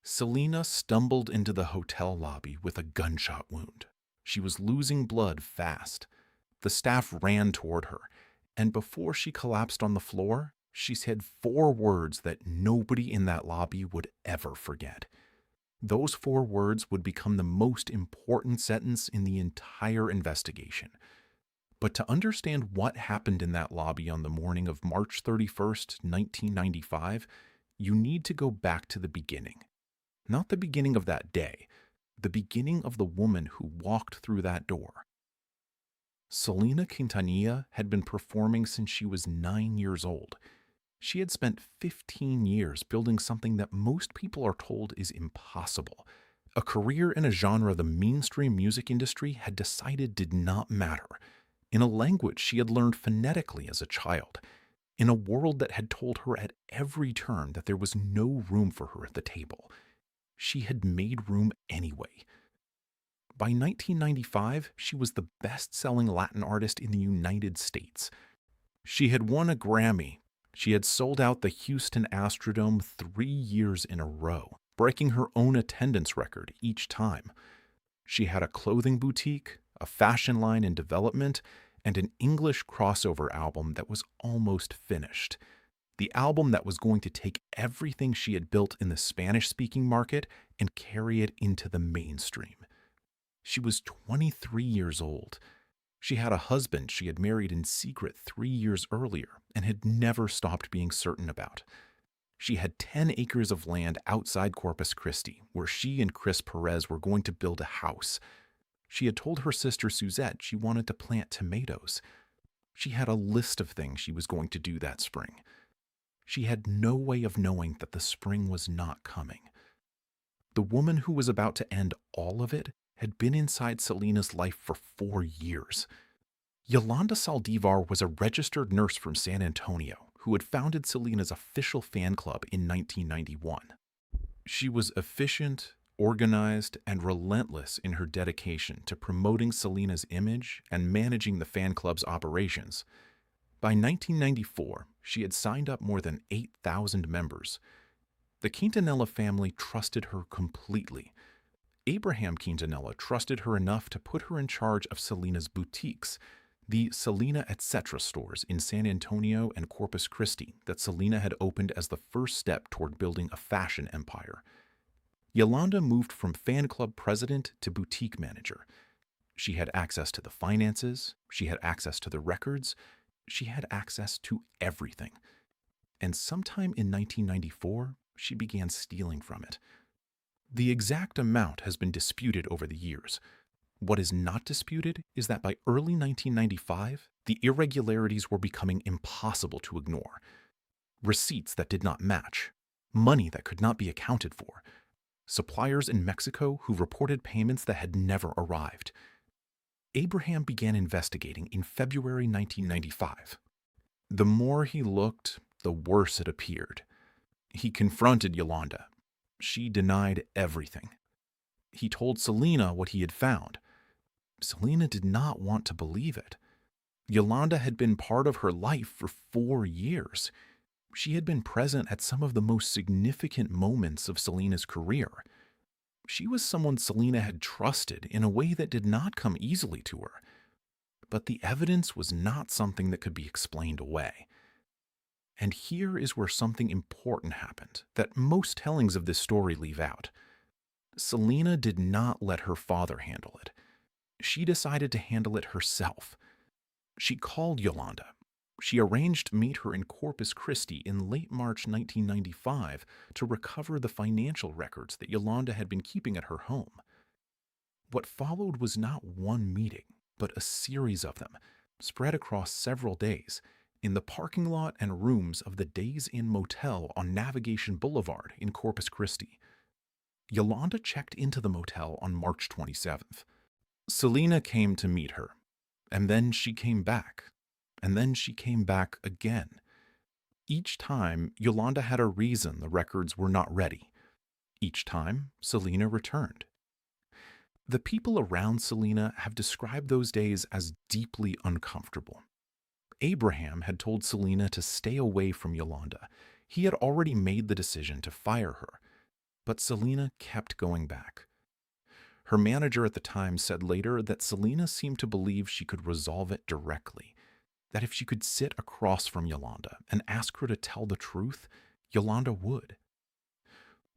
Selena stumbled into the hotel lobby with a gunshot wound. She was losing blood fast. The staff ran toward her, and before she collapsed on the floor, she said four words that nobody in that lobby would ever forget. Those four words would become the most important sentence in the entire investigation. But to understand what happened in that lobby on the morning of March 31st, 1995, you need to go back to the beginning. Not the beginning of that day, the beginning of the woman who walked through that door. Selena Quintanilla had been performing since she was 9 years old. She had spent 15 years building something that most people are told is impossible, a career in a genre the mainstream music industry had decided did not matter, in a language she had learned phonetically as a child, in a world that had told her at every turn that there was no room for her at the table. She had made room anyway. By 1995, she was the best-selling Latin artist in the United States. She had won a Grammy. She had sold out the Houston Astrodome 3 years in a row, breaking her own attendance record each time. She had a clothing boutique, a fashion line in development, and an English crossover album that was almost finished. The album that was going to take everything she had built in the Spanish-speaking market and carry it into the mainstream. She was 23 years old. She had a husband she had married in secret 3 years earlier and had never stopped being certain about. She had 10 acres of land outside Corpus Christi, where she and Chris Perez were going to build a house. She had told her sister Suzette she wanted to plant tomatoes. She had a list of things she was going to do that spring. She had no way of knowing that the spring was not coming. The woman who was about to end all of it had been inside Selena's life for 4 years. Yolanda Saldívar was a registered nurse from San Antonio who had founded Selena's official fan club in 1991. She was efficient, organized, and relentless in her dedication to promoting Selena's image and managing the fan club's operations. By 1994, she had signed up more than 8,000 members. The Quintanilla family trusted her completely. Abraham Quintanilla trusted her enough to put her in charge of Selena's boutiques, the Selena Etc. stores in San Antonio and Corpus Christi that Selena had opened as the first step toward building a fashion empire. Yolanda moved from fan club president to boutique manager. She had access to the finances, she had access to the records, she had access to everything. And sometime in 1994, she began stealing from it. The exact amount has been disputed over the years. What is not disputed is that by early 1995, the irregularities were becoming impossible to ignore. Receipts that did not match, money that could not be accounted for, suppliers in Mexico who reported payments that had never arrived. Abraham began investigating in February 1995. The more he looked, the worse it appeared. He confronted Yolanda. She denied everything. He told Selena what he had found. Selena did not want to believe it. Yolanda had been part of her life for 4 years. She had been present at some of the most significant moments of Selena's career. She was someone Selena had trusted in a way that did not come easily to her. But the evidence was not something that could be explained away. And here is where something important happened that most tellings of this story leave out. Selena did not let her father handle it. She decided to handle it herself. She called Yolanda. She arranged to meet her in Corpus Christi in late March 1995 to recover the financial records that Yolanda had been keeping at her home. What followed was not one meeting, but a series of them, spread across several days, in the parking lot and rooms of the Days Inn Motel on Navigation Boulevard in Corpus Christi. Yolanda checked into the motel on March 27th. Selena came to meet her, and then she came back, and then she came back again. Each time, Yolanda had a reason the records were not ready. Each time, Selena returned. The people around Selena have described those days as deeply uncomfortable. Abraham had told Selena to stay away from Yolanda. He had already made the decision to fire her. But Selena kept going back. Her manager at the time said later that Selena seemed to believe she could resolve it directly, that if she could sit across from Yolanda and ask her to tell the truth, Yolanda would.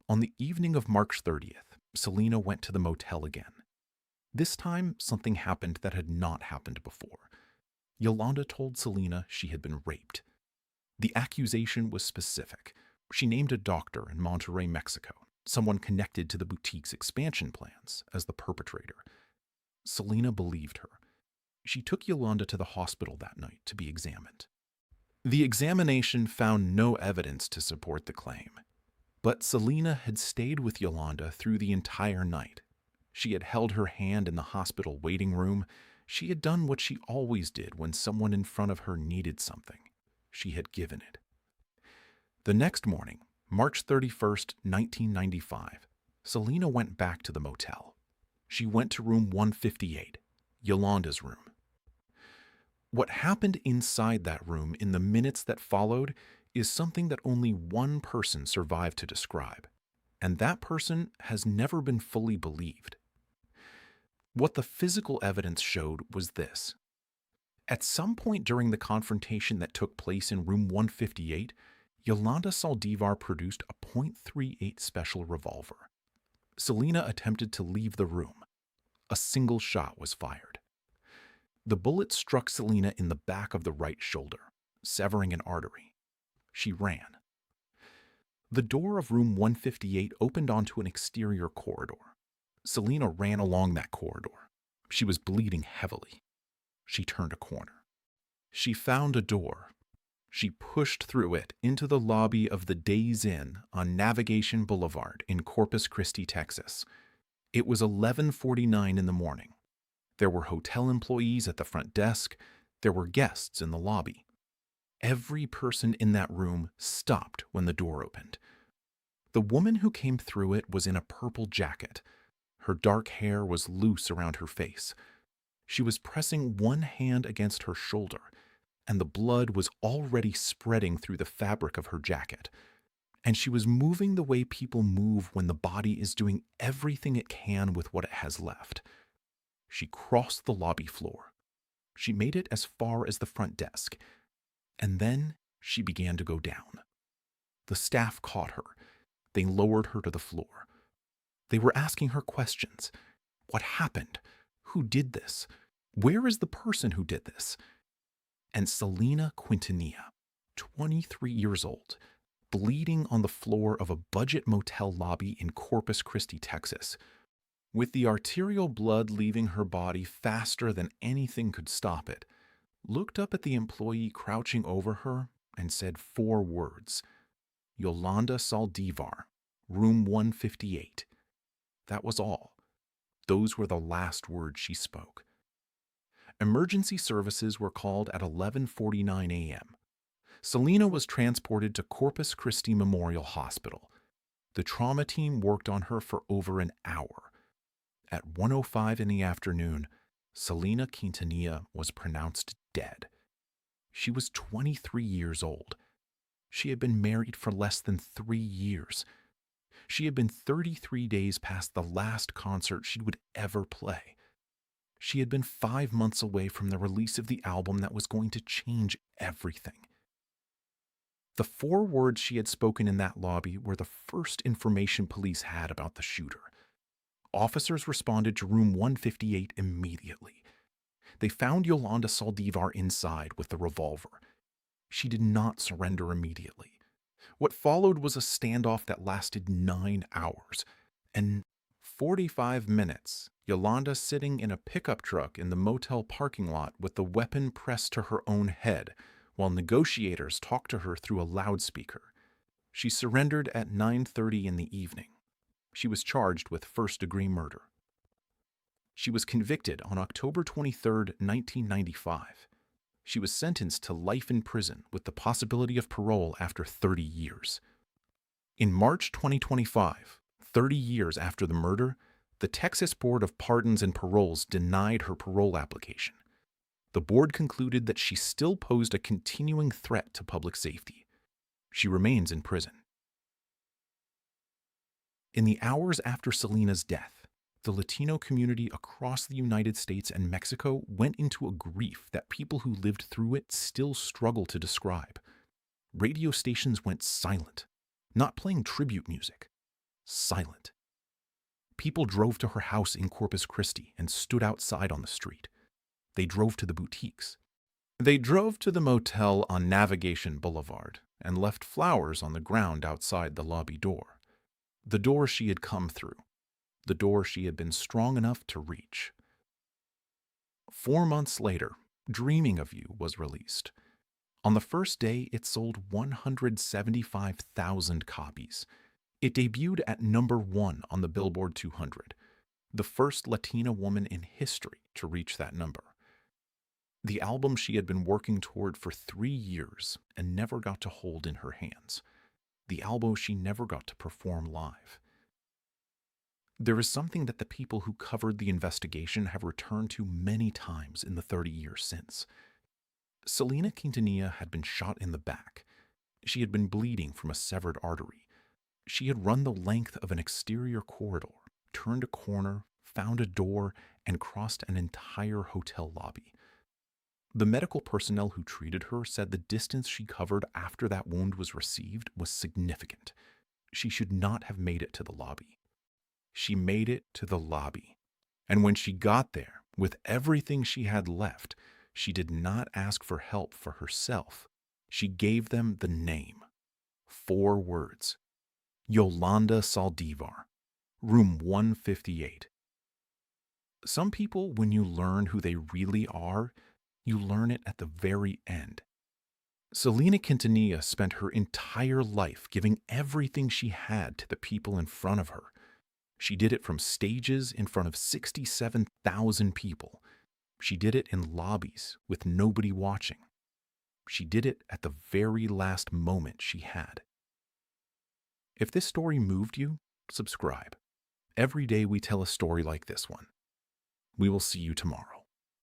On the evening of March 30th, Selena went to the motel again. This time, something happened that had not happened before. Yolanda told Selena she had been raped. The accusation was specific. She named a doctor in Monterrey, Mexico, someone connected to the boutique's expansion plans, as the perpetrator. Selena believed her. She took Yolanda to the hospital that night to be examined. The examination found no evidence to support the claim. But Selena had stayed with Yolanda through the entire night. She had held her hand in the hospital waiting room. She had done what she always did when someone in front of her needed something. She had given it. The next morning, March 31st, 1995, Selena went back to the motel. She went to room 158, Yolanda's room. What happened inside that room in the minutes that followed is something that only one person survived to describe, and that person has never been fully believed. What the physical evidence showed was this. At some point during the confrontation that took place in room 158, Yolanda Saldívar produced a .38 special revolver. Selena attempted to leave the room. A single shot was fired. The bullet struck Selena in the back of the right shoulder, severing an artery. She ran. The door of room 158 opened onto an exterior corridor. Selena ran along that corridor. She was bleeding heavily. She turned a corner. She found a door. She pushed through it into the lobby of the Days Inn on Navigation Boulevard in Corpus Christi, Texas. It was 11:49 in the morning. There were hotel employees at the front desk. There were guests in the lobby. Every person in that room stopped when the door opened. The woman who came through it was in a purple jacket. Her dark hair was loose around her face. She was pressing one hand against her shoulder, and the blood was already spreading through the fabric of her jacket. And she was moving the way people move when the body is doing everything it can with what it has left. She crossed the lobby floor. She made it as far as the front desk. And then she began to go down. The staff caught her. They lowered her to the floor. They were asking her questions. What happened? Who did this? Where is the person who did this? And Selena Quintanilla, 23 years old, bleeding on the floor of a budget motel lobby in Corpus Christi, Texas, with the arterial blood leaving her body faster than anything could stop it, looked up at the employee crouching over her and said 4 words. Yolanda Saldívar, room 158. That was all. Those were the last words she spoke. Emergency services were called at 11:49 a.m. Selena was transported to Corpus Christi Memorial Hospital. The trauma team worked on her for over an hour. At 1:05 in the afternoon, Selena Quintanilla was pronounced dead. She was 23 years old. She had been married for less than 3 years. She had been 33 days past the last concert she would ever play. She had been 5 months away from the release of the album that was going to change everything. The 4 words she had spoken in that lobby were the first information police had about the shooter. Officers responded to room 158 immediately. They found Yolanda Saldívar inside with the revolver. She did not surrender immediately. What followed was a standoff that lasted 9 hours. And 45 minutes, Yolanda sitting in a pickup truck in the motel parking lot with the weapon pressed to her own head, while negotiators talked to her through a loudspeaker. She surrendered at 9:30 in the evening. She was charged with first-degree murder. She was convicted on October 23, 1995. She was sentenced to life in prison with the possibility of parole after 30 years. In March 2025, 30 years after the murder, the Texas Board of Pardons and Paroles denied her parole application. The board concluded that she still posed a continuing threat to public safety. She remains in prison. In the hours after Selena's death, the Latino community across the United States and Mexico went into a grief that people who lived through it still struggle to describe. Radio stations went silent, not playing tribute music, silent. People drove to her house in Corpus Christi and stood outside on the street. They drove to the boutiques. They drove to the motel on Navigation Boulevard and left flowers on the ground outside the lobby door. The door she had come through. The door she had been strong enough to reach. 4 months later, Dreaming of You was released. On the first day, it sold 175,000 copies. It debuted at #1 on the Billboard 200, the first Latina woman in history to reach that number. The album she had been working toward for 3 years and never got to hold in her hands. The album she never got to perform live. There is something that the people who covered the investigation have returned to many times in the 30 years since. Selena Quintanilla had been shot in the back. She had been bleeding from a severed artery. She had run the length of an exterior corridor, turned a corner, found a door, and crossed an entire hotel lobby. The medical personnel who treated her said the distance she covered after that wound was received was significant. She should not have made it to the lobby. She made it to the lobby. And when she got there, with everything she had left, she did not ask for help for herself. She gave them the name. 4 words. Yolanda Saldívar, room 158. Some people, when you learn who they really are, you learn it at the very end. Selena Quintanilla spent her entire life giving everything she had to the people in front of her. She did it from stages in front of 67,000 people. She did it in lobbies with nobody watching. She did it at the very last moment she had. If this story moved you, subscribe. Every day we tell a story like this one. We will see you tomorrow.